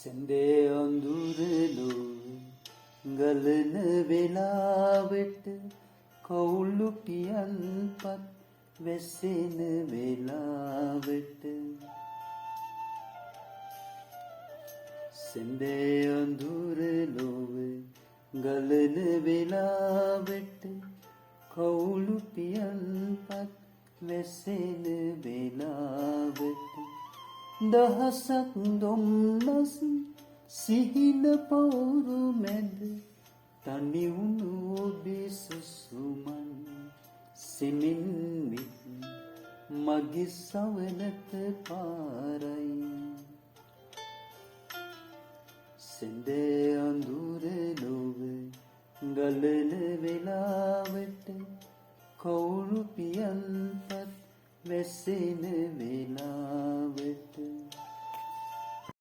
සැඳේ අඳුරලු ගලන වෙලාවට කවුළු පියන්පත් වැසෙන වෙලාවට සැඳේ අඳුරලු ගලන වෙලාවට කවුළු පියන්පත් වැසෙන වෙලාවට දහසක් දොම්නස් සිහින පවුරු මැද තනි වුණු ඔබේ සුසුමන් සිමින් විත් මගේ සවනත පාරයි සැඳේ අඳුර ලොව ගලන වෙලාවට කවුරු පියන්පත් වැසෙන වෙලාවට